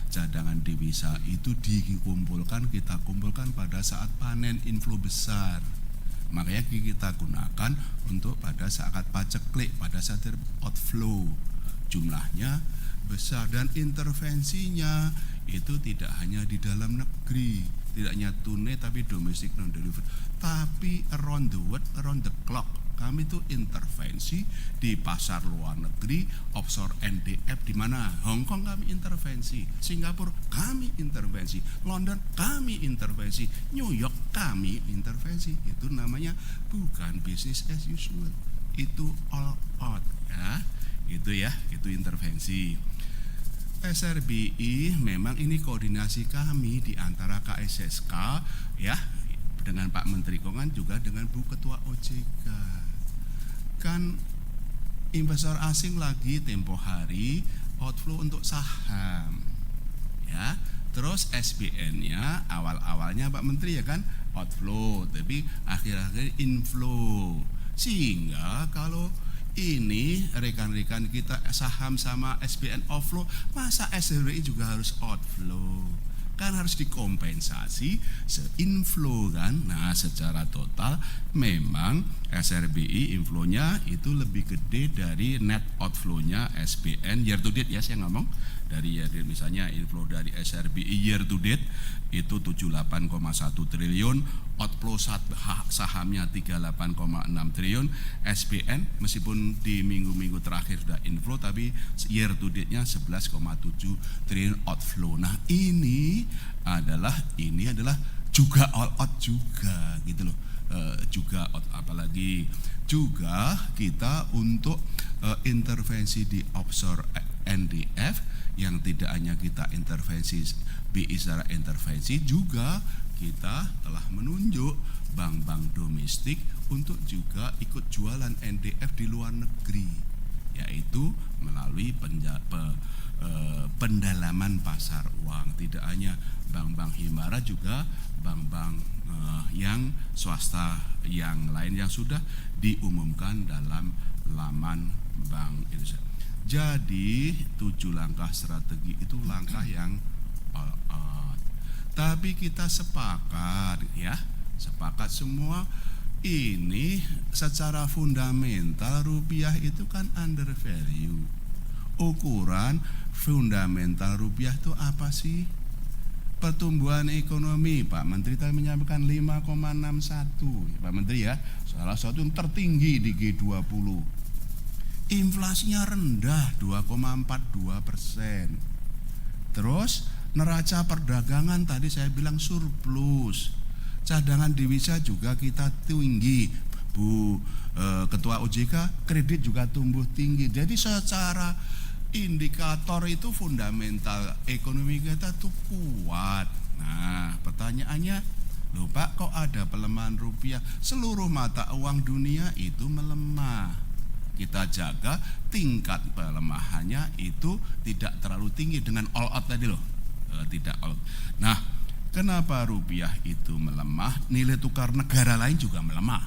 cadangan devisa itu kita kumpulkan pada saat panen inflow besar. Makanya kita gunakan untuk pada saat paceklik, pada saat outflow. Jumlahnya besar dan intervensinya itu tidak hanya di dalam negeri, tidak hanya tunai tapi domestic non delivery, tapi around the world, around the clock. Kami itu intervensi di pasar luar negeri, offshore NDF di mana Hong Kong kami intervensi, Singapura kami intervensi, London kami intervensi, New York kami intervensi. Itu namanya bukan business as usual, itu all out ya. Itu intervensi. SRBI memang ini koordinasi kami di antara KSSK ya dengan Pak Menteri Keuangan juga dengan Bu Ketua OJK. Kan investor asing lagi tempo hari outflow untuk saham ya, terus SBN-nya awal-awalnya Pak Menteri ya kan outflow, tapi akhir-akhir inflow, sehingga kalau ini rekan-rekan kita saham sama SBN outflow, masa SRBI juga harus outflow? Kan harus dikompensasi seinflow kan. Nah secara total memang SRBI inflow-nya itu lebih gede dari net outflow-nya SBN year to date ya, saya ngomong dari year to date. Misalnya inflow dari SRBI year to date itu 78,1 triliun, outflow sahamnya 38,6 triliun. SBN meskipun di minggu-minggu terakhir sudah inflow tapi year to date-nya 11,7 triliun outflow. Nah ini adalah juga all out juga gitu loh. Juga apalagi juga kita untuk intervensi di offshore NDF yang tidak hanya kita intervensi BI secara intervensi, juga kita telah menunjuk bank-bank domestik untuk juga ikut jualan NDF di luar negeri, yaitu melalui pendalaman pasar uang. Tidak hanya bank-bank Himbara, juga bank-bank yang swasta yang lain yang sudah diumumkan dalam laman Bank Indonesia. Jadi 7 langkah strategi itu langkah yang all out. Tapi kita sepakat semua ini secara fundamental rupiah itu kan under value. Ukuran fundamental rupiah itu apa sih? Pertumbuhan ekonomi, Pak Menteri tadi menyampaikan 5,61 Pak Menteri ya, salah satu yang tertinggi di G20. Inflasinya rendah 2,42%. Terus neraca perdagangan tadi saya bilang surplus. Cadangan devisa juga kita tinggi. Bu Ketua OJK, kredit juga tumbuh tinggi. Jadi secara indikator itu fundamental ekonomi kita tuh kuat. Nah pertanyaannya, loh Pak, kok ada pelemahan rupiah? Seluruh mata uang dunia itu melemah. Kita jaga tingkat pelemahannya itu tidak terlalu tinggi dengan all out tadi loh, tidak all out. Nah kenapa rupiah itu melemah? Nilai tukar negara lain juga melemah,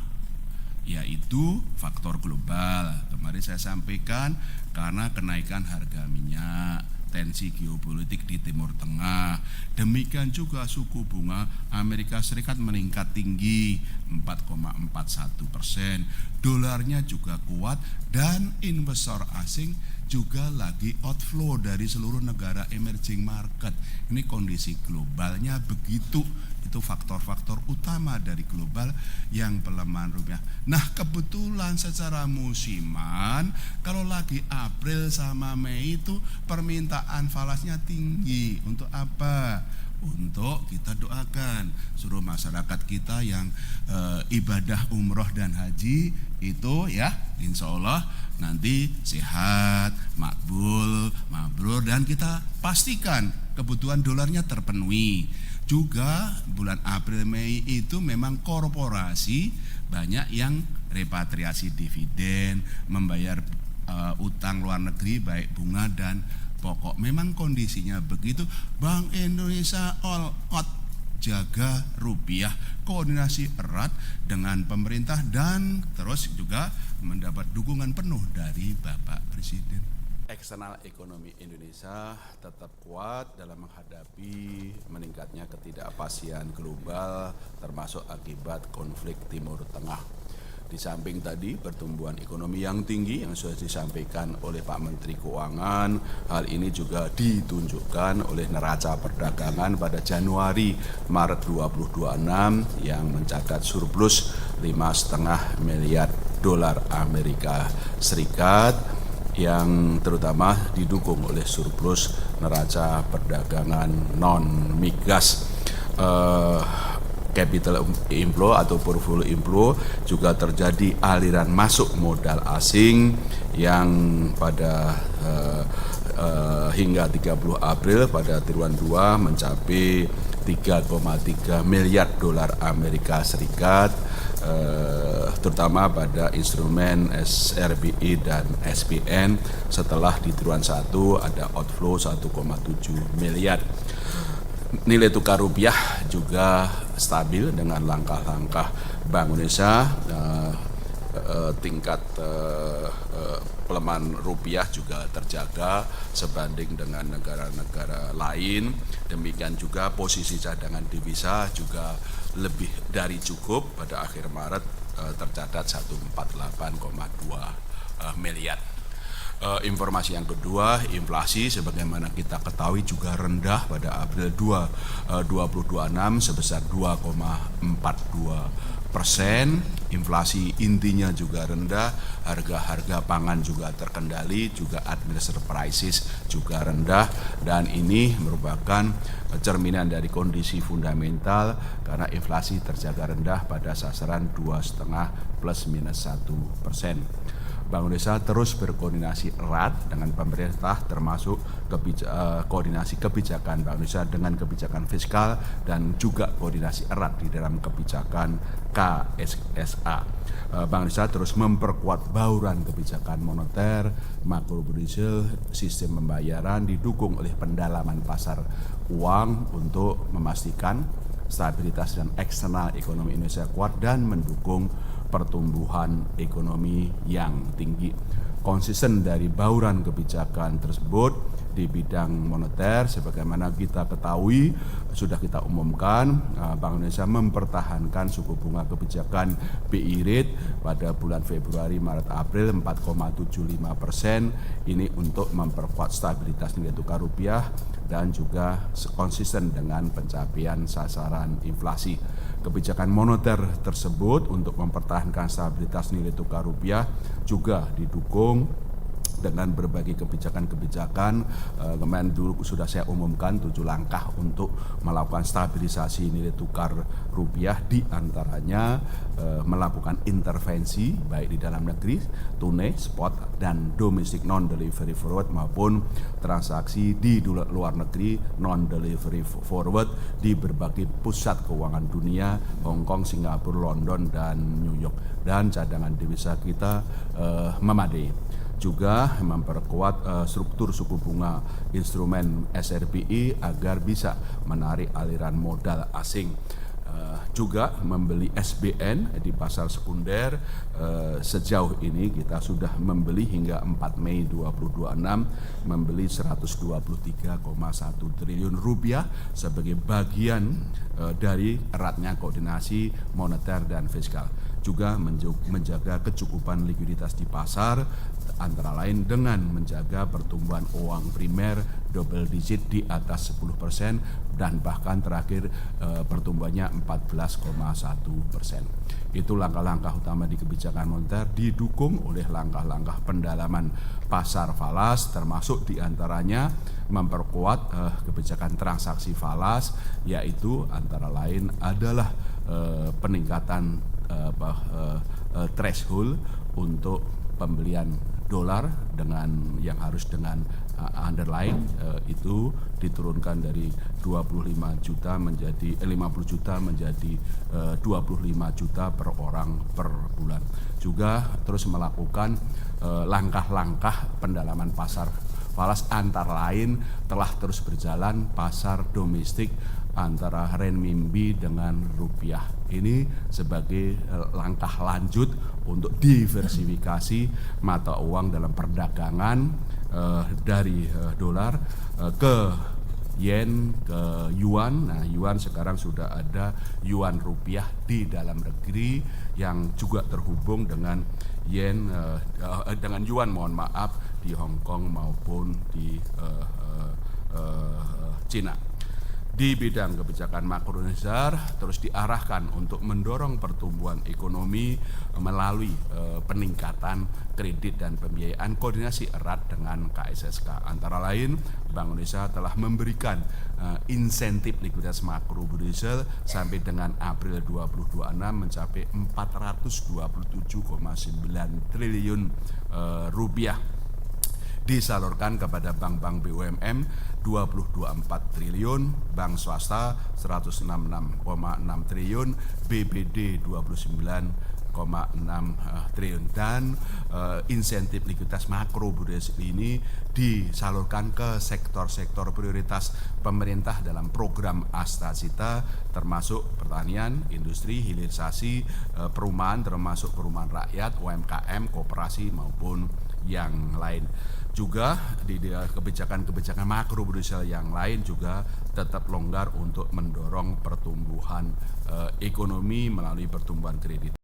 yaitu faktor global. Kemarin saya sampaikan karena kenaikan harga minyak, tensi geopolitik di Timur Tengah. Demikian juga suku bunga Amerika Serikat meningkat tinggi 4,41%. Dolarnya juga kuat dan investor asing juga lagi outflow dari seluruh negara emerging market. Ini kondisi globalnya begitu. Itu faktor-faktor utama dari global yang pelemahan rupiah. Nah kebetulan secara musiman, kalau lagi April sama Mei itu permintaan falasnya tinggi. Untuk apa? Untuk kita doakan seluruh masyarakat kita yang ibadah umroh dan haji itu ya insya Allah nanti sehat, makbul, mabrur, dan kita pastikan kebutuhan dolarnya terpenuhi. Juga bulan April Mei itu memang korporasi banyak yang repatriasi dividen, membayar utang luar negeri baik bunga dan pokok. Memang kondisinya begitu. Bank Indonesia all out jaga rupiah, koordinasi erat dengan pemerintah dan terus juga mendapat dukungan penuh dari Bapak Presiden. eksternal ekonomi Indonesia tetap kuat dalam menghadapi meningkatnya ketidakpastian global termasuk akibat konflik Timur Tengah. Di samping tadi pertumbuhan ekonomi yang tinggi yang sudah disampaikan oleh Pak Menteri Keuangan, hal ini juga ditunjukkan oleh neraca perdagangan pada Januari-Maret 2026 yang mencatat surplus 5,5 miliar dolar Amerika Serikat yang terutama didukung oleh surplus neraca perdagangan non migas. Capital inflow atau portfolio inflow juga terjadi aliran masuk modal asing yang pada hingga 30 April pada triwulan 2 mencapai 3,3 miliar dolar Amerika Serikat, terutama pada instrumen SRBI dan SPN. Setelah di triwulan 1 ada outflow 1,7 miliar. Nilai tukar rupiah juga stabil dengan langkah-langkah Bank Indonesia. Tingkat pelemahan rupiah juga terjaga sebanding dengan negara-negara lain. Demikian juga posisi cadangan devisa juga lebih dari cukup, pada akhir Maret tercatat 148,2 miliar. Informasi yang kedua, inflasi sebagaimana kita ketahui juga rendah pada April 2026 sebesar 2,42%. Inflasi intinya juga rendah, harga-harga pangan juga terkendali, juga administrative prices juga rendah, dan ini merupakan cerminan dari kondisi fundamental karena inflasi terjaga rendah pada sasaran 2,5 plus minus 1%. Bank Indonesia terus berkoordinasi erat dengan pemerintah termasuk koordinasi kebijakan Bank Indonesia dengan kebijakan fiskal dan juga koordinasi erat di dalam kebijakan KSSA. Bank Indonesia terus memperkuat bauran kebijakan moneter, makroprudential, sistem pembayaran didukung oleh pendalaman pasar uang untuk memastikan stabilitas dan eksternal ekonomi Indonesia kuat dan mendukung pertumbuhan ekonomi yang tinggi. Konsisten dari bauran kebijakan tersebut di bidang moneter, sebagaimana kita ketahui sudah kita umumkan, Bank Indonesia mempertahankan suku bunga kebijakan BI rate pada bulan Februari, Maret, April 4,75%. Ini untuk memperkuat stabilitas nilai tukar rupiah dan juga konsisten dengan pencapaian sasaran inflasi. Kebijakan moneter tersebut untuk mempertahankan stabilitas nilai tukar rupiah juga didukung dengan berbagai kebijakan-kebijakan. Kemarin dulu sudah saya umumkan 7 langkah untuk melakukan stabilisasi nilai tukar rupiah, di antaranya melakukan intervensi baik di dalam negeri, tunai, spot, dan domestic non-delivery forward maupun transaksi di luar negeri non-delivery forward di berbagai pusat keuangan dunia, Hong Kong, Singapura, London, dan New York. Dan cadangan devisa kita memadai. Juga memperkuat struktur suku bunga instrumen SRBI agar bisa menarik aliran modal asing. Juga membeli SBN di pasar sekunder. Sejauh ini kita sudah membeli hingga 4 Mei 2026 membeli 123,1 triliun rupiah sebagai bagian dari eratnya koordinasi moneter dan fiskal. Juga menjaga kecukupan likuiditas di pasar, antara lain dengan menjaga pertumbuhan uang primer double digit di atas 10% dan bahkan terakhir pertumbuhannya 14,1%. Itu langkah-langkah utama di kebijakan moneter didukung oleh langkah-langkah pendalaman pasar falas, termasuk diantaranya memperkuat kebijakan transaksi falas, yaitu antara lain adalah peningkatan threshold untuk pembelian dolar dengan yang harus dengan underline itu diturunkan dari 25 juta menjadi 50 juta menjadi 25 juta per orang per bulan. Juga terus melakukan langkah-langkah pendalaman pasar falas, antara lain telah terus berjalan pasar domestik antara renminbi dengan rupiah. Ini sebagai langkah lanjut untuk diversifikasi mata uang dalam perdagangan dari dolar ke yen, ke yuan. Nah, yuan sekarang sudah ada yuan rupiah di dalam negeri yang juga terhubung dengan yen, dengan yuan, mohon maaf, di Hong Kong maupun di Cina. Di bidang kebijakan makromoneter terus diarahkan untuk mendorong pertumbuhan ekonomi melalui peningkatan kredit dan pembiayaan koordinasi erat dengan KSSK. Antara lain, Bank Indonesia telah memberikan insentif likuiditas makrobudensial sampai dengan April 2026 mencapai 427,9 triliun rupiah, disalurkan kepada bank-bank BUMN 20,4 triliun, bank swasta 166,6 triliun, BPD 29,6 triliun, dan insentif likuiditas makro budensial ini disalurkan ke sektor-sektor prioritas pemerintah dalam program Astacita, termasuk pertanian, industri, hilirisasi, perumahan, termasuk perumahan rakyat, UMKM, koperasi maupun yang lain. Juga di kebijakan-kebijakan makro budensial yang lain juga tetap longgar untuk mendorong pertumbuhan ekonomi melalui pertumbuhan kredit.